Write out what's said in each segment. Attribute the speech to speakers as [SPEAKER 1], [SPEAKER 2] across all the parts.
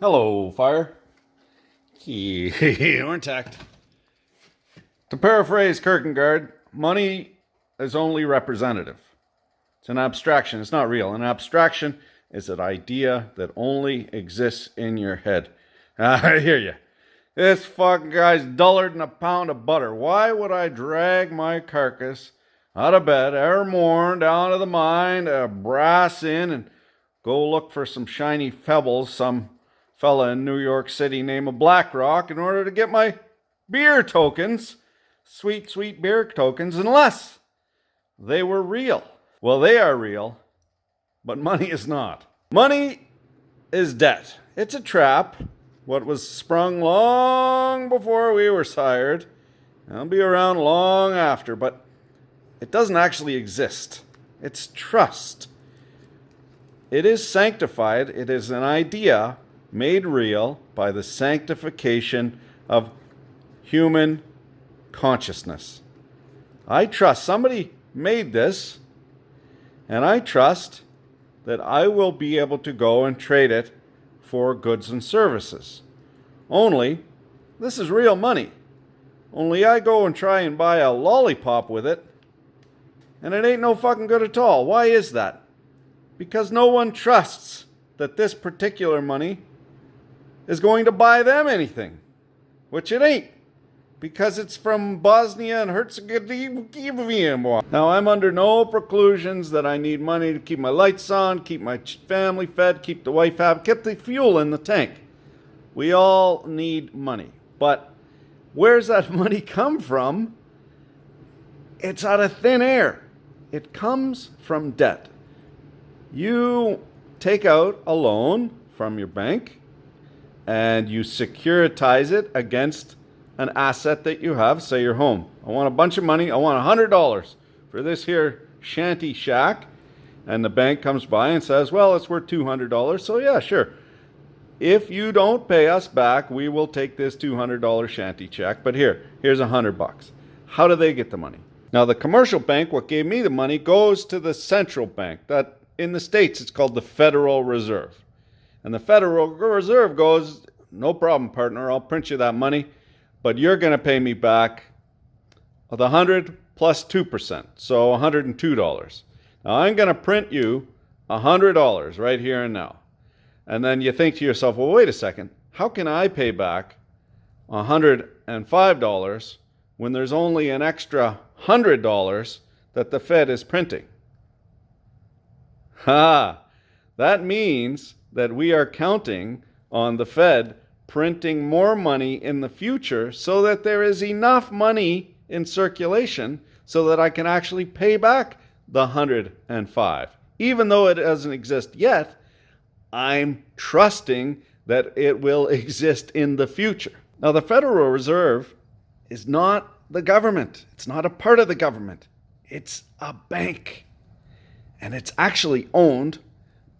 [SPEAKER 1] Hello, fire. You're intact. To paraphrase Kierkegaard, money is only representative. It's an abstraction. It's not real. An abstraction is an idea that only exists in your head. I hear you. This fucking guy's duller than a pound of butter. Why would I drag my carcass out of bed every morning down to the mine, brass in, and go look for some shiny pebbles some fella in New York City named Blackrock in order to get my beer tokens, sweet, sweet beer tokens, unless they were real? Well, they are real, but money is not. Money is debt. It's a trap. What was sprung long before we were sired. It'll be around long after, but it doesn't actually exist. It's trust. It is sanctified. It is an idea made real by the sanctification of human consciousness. I trust somebody made this, and I trust that I will be able to go and trade it for goods and services. Only, this is real money. Only I go and try and buy a lollipop with it, and it ain't no fucking good at all. Why is that? Because no one trusts that this particular money is going to buy them anything, which it ain't, because it's from Bosnia and Herzegovina. Now, I'm under no preclusions that I need money to keep my lights on, keep my family fed, keep the wife happy, keep the fuel in the tank. We all need money. But where's that money come from? It's out of thin air. It comes from debt. You take out a loan from your bank and you securitize it against an asset that you have, say your home. I want a bunch of money. I want $100 for this here shanty shack. And the bank comes by and says, well, it's worth $200. So yeah, sure. If you don't pay us back, we will take this $200 shanty check. But here's $100. How do they get the money? Now, the commercial bank, what gave me the money, goes to the central bank. That in the States, it's called the Federal Reserve. And the Federal Reserve goes, no problem, partner. I'll print you that money. But you're going to pay me back the 100 plus 2%, so $102. Now, I'm going to print you $100 right here and now. And then you think to yourself, well, wait a second. How can I pay back $105 when there's only an extra $100 that the Fed is printing? That means that we are counting on the Fed printing more money in the future so that there is enough money in circulation so that I can actually pay back the 105. Even though it doesn't exist yet, I'm trusting that it will exist in the future. Now, the Federal Reserve is not the government. It's not a part of the government. It's a bank. And it's actually owned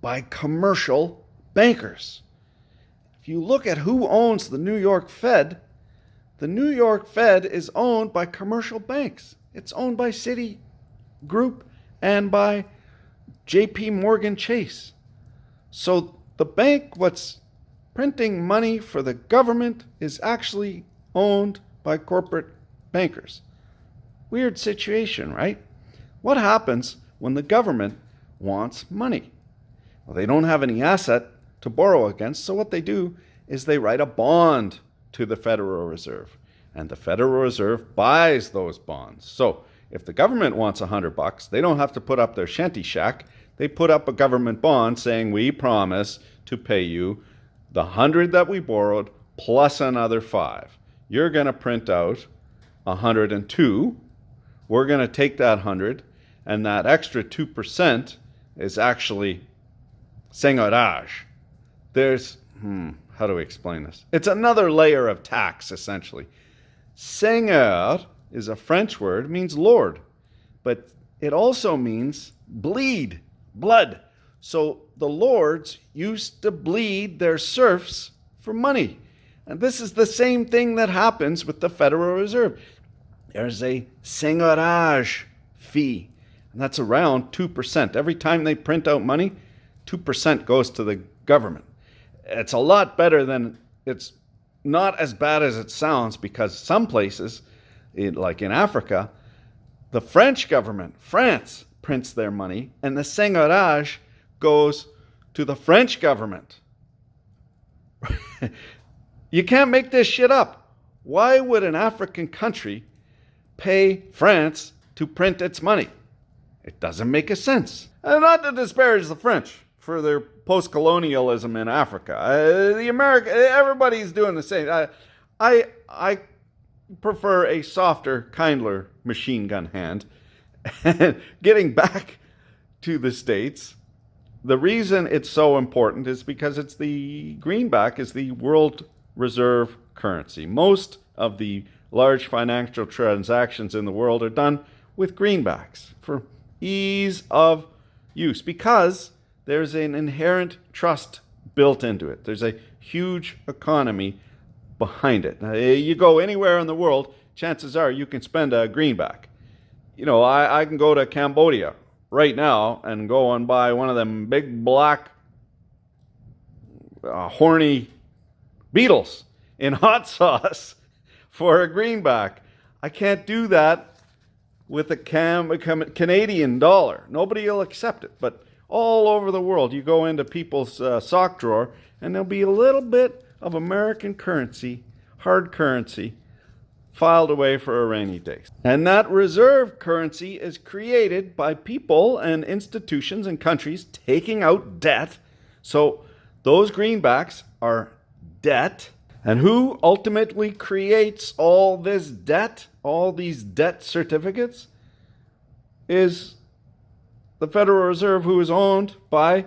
[SPEAKER 1] by commercial bankers. If you look at who owns the New York Fed is owned by commercial banks. It's owned by Citigroup and by JP Morgan Chase. So the bank what's printing money for the government is actually owned by corporate bankers. Weird situation, right? What happens when the government wants money? Well, they don't have any asset to borrow against, so what they do is they write a bond to the Federal Reserve, and the Federal Reserve buys those bonds. So if the government wants $100, they don't have to put up their shanty shack. They put up a government bond saying, we promise to pay you the 100 that we borrowed plus another 5. You're going to print out 102. We're going to take that 100, and that extra 2% is actually seigneurage. There's, how do we explain this? It's another layer of tax, essentially. Seigneur is a French word, means lord, but it also means blood. So the lords used to bleed their serfs for money. And this is the same thing that happens with the Federal Reserve. There's a seigneurage fee, and that's around 2%. Every time they print out money, 2% goes to the government. It's a lot better than, it's not as bad as it sounds, because some places, like in Africa, the French government, France, prints their money, and the seigneurage goes to the French government. You can't make this shit up. Why would an African country pay France to print its money? It doesn't make a sense. And not to disparage the French for their post-colonialism in Africa. Everybody's doing the same. I prefer a softer, kindler machine gun hand. And getting back to the States, the reason it's so important is because it's the greenback is the world reserve currency. Most of the large financial transactions in the world are done with greenbacks for ease of use, because there's an inherent trust built into it. There's a huge economy behind it. Now, you go anywhere in the world, chances are you can spend a greenback. I can go to Cambodia right now and go and buy one of them big black horny beetles in hot sauce for a greenback. I can't do that with a Canadian dollar. Nobody will accept it. But all over the world, you go into people's sock drawer, and there'll be a little bit of American currency, hard currency, filed away for a rainy day. And that reserve currency is created by people and institutions and countries taking out debt. So those greenbacks are debt. And who ultimately creates all this debt, all these debt certificates, is the Federal Reserve, who is owned by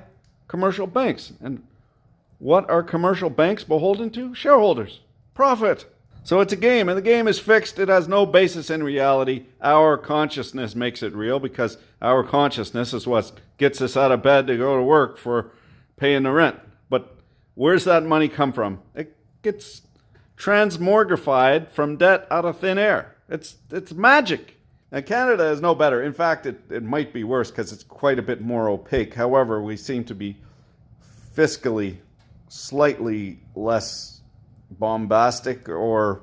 [SPEAKER 1] commercial banks. And what are commercial banks beholden to? Shareholders. Profit. So it's a game, and the game is fixed. It has no basis in reality. Our consciousness makes it real, because our consciousness is what gets us out of bed to go to work for paying the rent. But where's that money come from? It gets transmogrified from debt out of thin air. It's magic. And Canada is no better. In fact, it might be worse, because it's quite a bit more opaque. However, we seem to be fiscally slightly less bombastic, or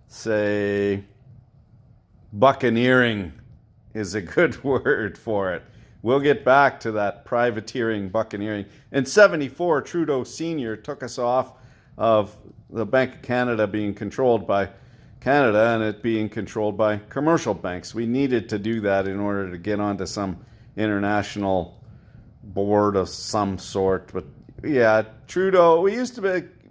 [SPEAKER 1] say buccaneering is a good word for it. We'll get back to that privateering, buccaneering. In 1974, Trudeau Sr. took us off of the Bank of Canada being controlled by Canada and it being controlled by commercial banks. We needed to do that in order to get onto some international board of some sort. But yeah, Trudeau,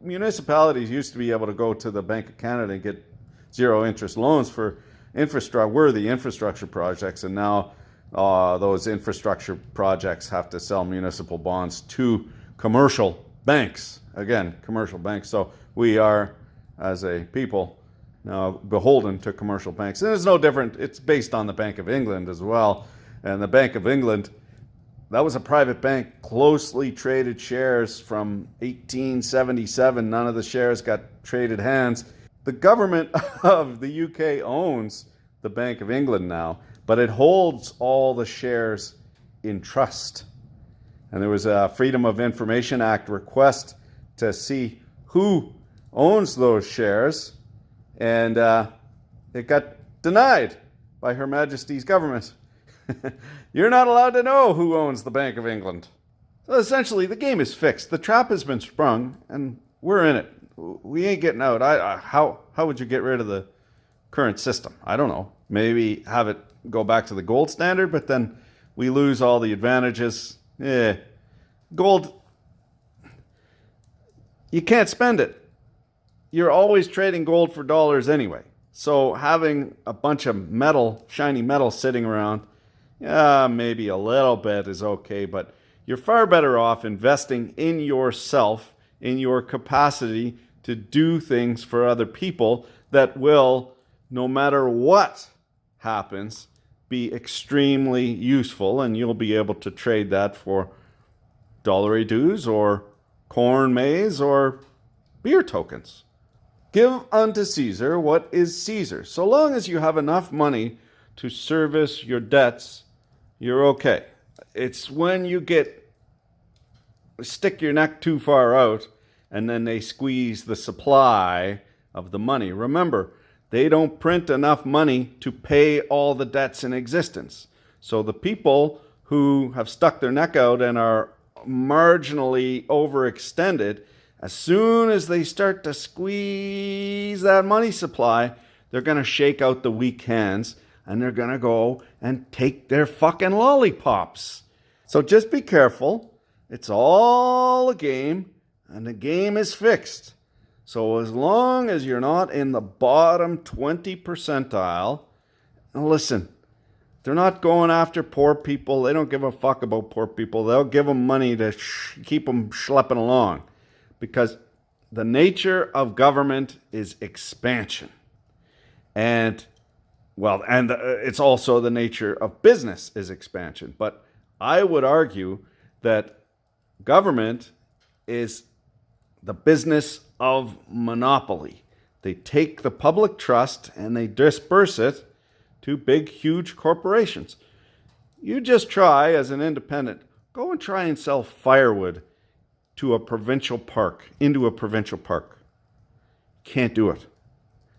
[SPEAKER 1] municipalities used to be able to go to the Bank of Canada and get zero interest loans for worthy infrastructure projects, and now those infrastructure projects have to sell municipal bonds to commercial banks. Again, commercial banks. So we are, as a people, now beholden to commercial banks. And it's no different. It's based on the Bank of England as well. And the Bank of England, that was a private bank, closely traded shares from 1877. None of the shares got traded hands. The government of the UK owns the Bank of England now, but it holds all the shares in trust. And there was a Freedom of Information Act request to see who owns those shares, and it got denied by Her Majesty's government. You're not allowed to know who owns the Bank of England. So essentially, the game is fixed. The trap has been sprung, and we're in it. We ain't getting out. How would you get rid of the current system? I don't know. Maybe have it go back to the gold standard, but then we lose all the advantages. Gold, you can't spend it. You're always trading gold for dollars anyway. So having a bunch of metal, shiny metal sitting around, maybe a little bit is okay, but you're far better off investing in yourself, in your capacity to do things for other people that will, no matter what happens, be extremely useful, and you'll be able to trade that for dollary dues or corn maize or beer tokens. Give unto Caesar what is Caesar. So long as you have enough money to service your debts, you're okay. It's when you get stick your neck too far out, and then they squeeze the supply of the money. Remember, they don't print enough money to pay all the debts in existence. So the people who have stuck their neck out and are marginally overextended, as soon as they start to squeeze that money supply, they're going to shake out the weak hands and they're going to go and take their fucking lollipops. So just be careful. It's all a game, and the game is fixed. So as long as you're not in the bottom 20 percentile, and listen, they're not going after poor people. They don't give a fuck about poor people. They'll give them money to keep them schlepping along, because the nature of government is expansion. And it's also the nature of business is expansion. But I would argue that government is the business of monopoly. They take the public trust and they disperse it to big, huge corporations. You just try as an independent, go and try and sell firewood to a provincial park, into a provincial park. Can't do it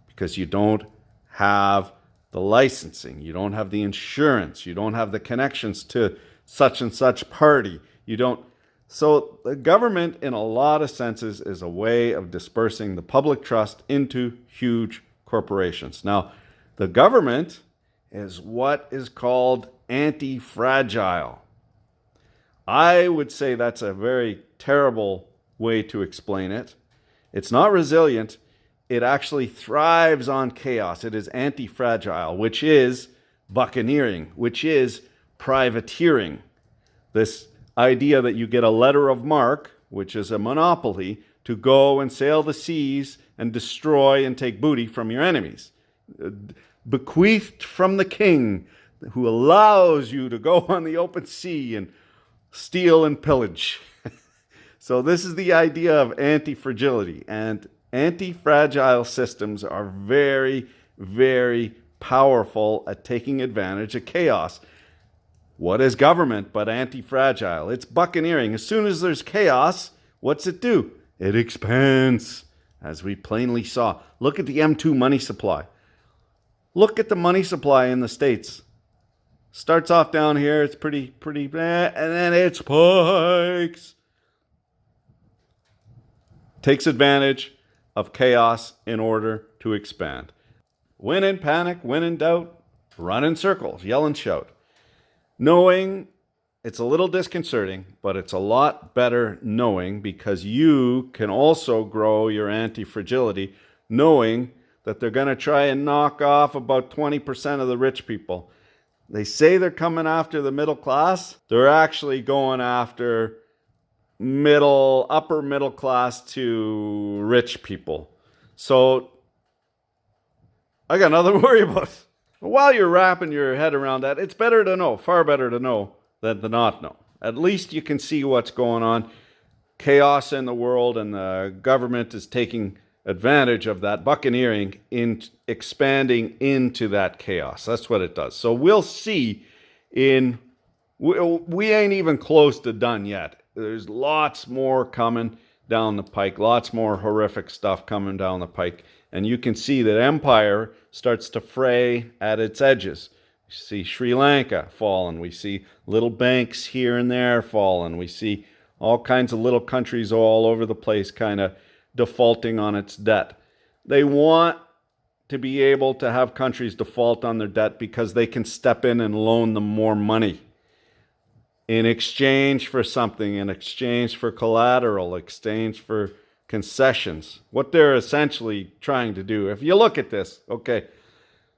[SPEAKER 1] because you don't have the licensing, you don't have the insurance, you don't have the connections to such and such party. You don't. So the government, in a lot of senses, is a way of dispersing the public trust into huge corporations. Now, the government is what is called anti-fragile. I would say that's a very terrible way to explain it. It's not resilient. It actually thrives on chaos. It is anti-fragile, which is buccaneering, which is privateering. This idea that you get a letter of marque, which is a monopoly, to go and sail the seas and destroy and take booty from your enemies. Bequeathed from the king, who allows you to go on the open sea and steal and pillage. So this is the idea of anti-fragility. And anti-fragile systems are very, very powerful at taking advantage of chaos. What is government but anti-fragile? It's buccaneering. As soon as there's chaos, what's it do? It expands, as we plainly saw. Look at the M2 money supply. Look at the money supply in the States. Starts off down here, it's pretty bad, and then it spikes. Takes advantage of chaos in order to expand. When in panic, when in doubt, run in circles, yell and shout. Knowing it's a little disconcerting, but it's a lot better knowing, because you can also grow your anti-fragility, knowing that they're going to try and knock off about 20% of the rich people. They say they're coming after the middle class. They're actually going after upper middle class to rich people. So I got nothing to worry about. While you're wrapping your head around that, it's better to know, far better to know than to not know. At least you can see what's going on. Chaos in the world, and the government is taking advantage of that buccaneering in expanding into that chaos. That's what it does. So we'll see. We ain't even close to done yet. There's lots more coming down the pike, lots more horrific stuff coming down the pike. And you can see that empire starts to fray at its edges. We see Sri Lanka falling. We see little banks here and there falling. We see all kinds of little countries all over the place kind of defaulting on its debt. They want to be able to have countries default on their debt because they can step in and loan them more money in exchange for something, in exchange for collateral, exchange for concessions. What they're essentially trying to do. If you look at this, okay,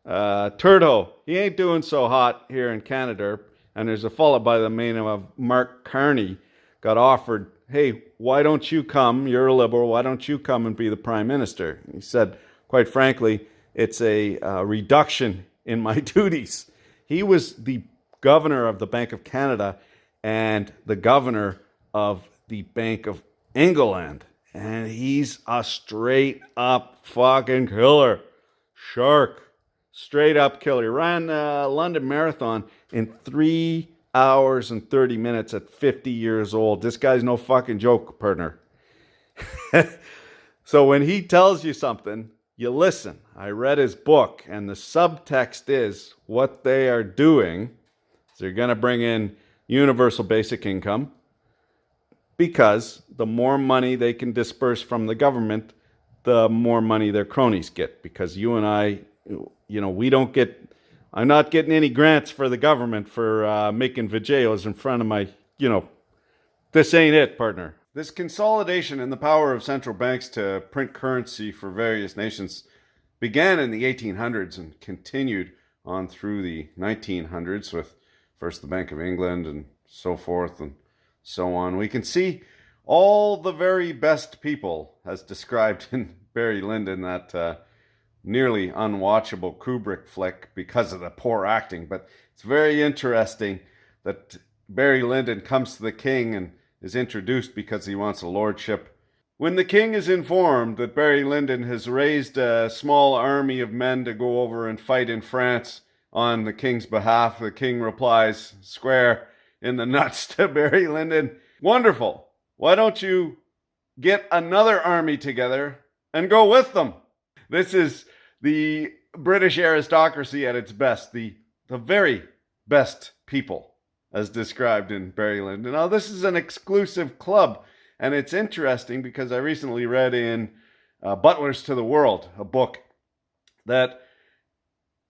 [SPEAKER 1] Turdo, he ain't doing so hot here in Canada, and there's a fellow by the name of Mark Carney got offered, hey, why don't you come? You're a liberal. Why don't you come and be the prime minister? He said, quite frankly, it's a reduction in my duties. He was the governor of the Bank of Canada and the governor of the Bank of England. And he's a straight up fucking killer. Shark. Straight up killer. He ran London Marathon in 3 hours and 30 minutes at 50 years old. This guy's no fucking joke, partner. So when he tells you something, you listen. I read his book, and the subtext is what they are doing is they're going to bring in universal basic income, because the more money they can disperse from the government, the more money their cronies get. Because you and I, we don't get, I'm not getting any grants for the government for making videos in front of my, this ain't it, partner. This consolidation in the power of central banks to print currency for various nations began in the 1800s and continued on through the 1900s with first the Bank of England and so forth and so on. We can see all the very best people, as described in Barry Lyndon, that nearly unwatchable Kubrick flick because of the poor acting. But it's very interesting that Barry Lyndon comes to the king and is introduced because he wants a lordship. When the king is informed that Barry Lyndon has raised a small army of men to go over and fight in France on the king's behalf, the king replies square in the nuts to Barry Lyndon, "Wonderful. Why don't you get another army together and go with them?" This is the British aristocracy at its best, the very best people, as described in Barry Lyndon. Now, this is an exclusive club, and it's interesting because I recently read in Butlers to the World, a book, that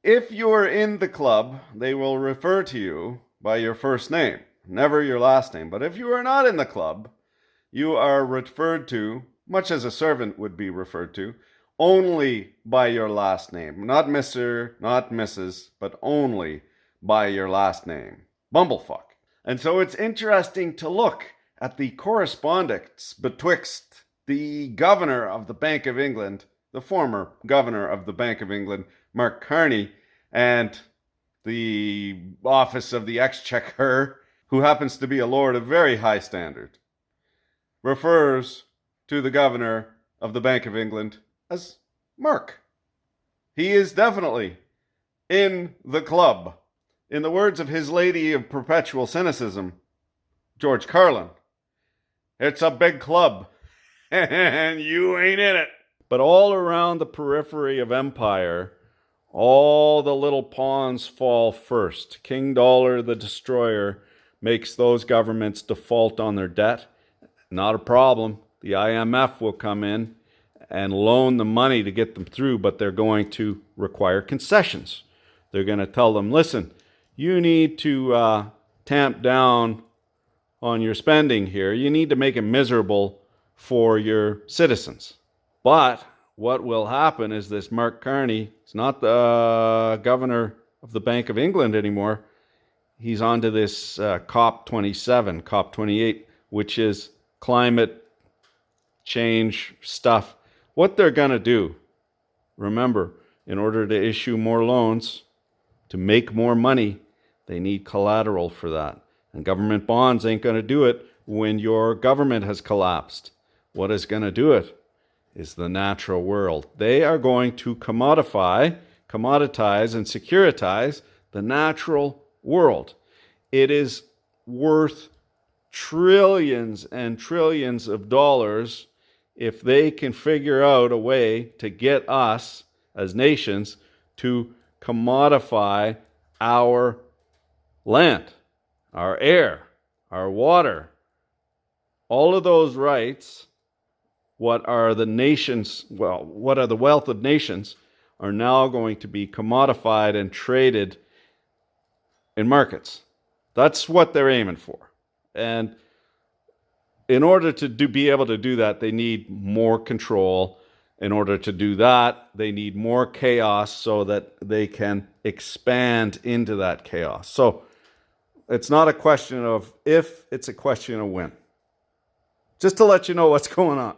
[SPEAKER 1] if you're in the club, they will refer to you by your first name, never your last name. But if you are not in the club, you are referred to, much as a servant would be referred to, only by your last name. Not Mr., not Mrs., but only by your last name. Bumblefuck. And so it's interesting to look at the correspondence betwixt the governor of the Bank of England, the former governor of the Bank of England, Mark Carney, and the office of the Exchequer, who happens to be a lord of very high standard, refers to the governor of the Bank of England as Mark. He is definitely in the club. In the words of his lady of perpetual cynicism, George Carlin, "It's a big club, and you ain't in it." But all around the periphery of empire, all the little pawns fall first. King Dollar the Destroyer makes those governments default on their debt. Not a problem. The IMF will come in and loan the money to get them through, but they're going to require concessions. They're going to tell them, listen, you need to tamp down on your spending here. You need to make it miserable for your citizens. But what will happen is this Mark Carney is not the governor of the Bank of England anymore. He's on to this COP27, COP28, which is climate change stuff. What they're going to do, remember, in order to issue more loans, to make more money, they need collateral for that. And government bonds ain't going to do it when your government has collapsed. What is going to do it is the natural world. They are going to commoditize, and securitize the natural world. It is worth trillions and trillions of dollars if they can figure out a way to get us as nations to commodify our land, our air, our water. All of those rights, what are the wealth of nations, are now going to be commodified and traded in markets. That's what they're aiming for. And in order to be able to do that, they need more control. In order to do that, they need more chaos so that they can expand into that chaos. So it's not a question of if, it's a question of when. Just to let you know what's going on.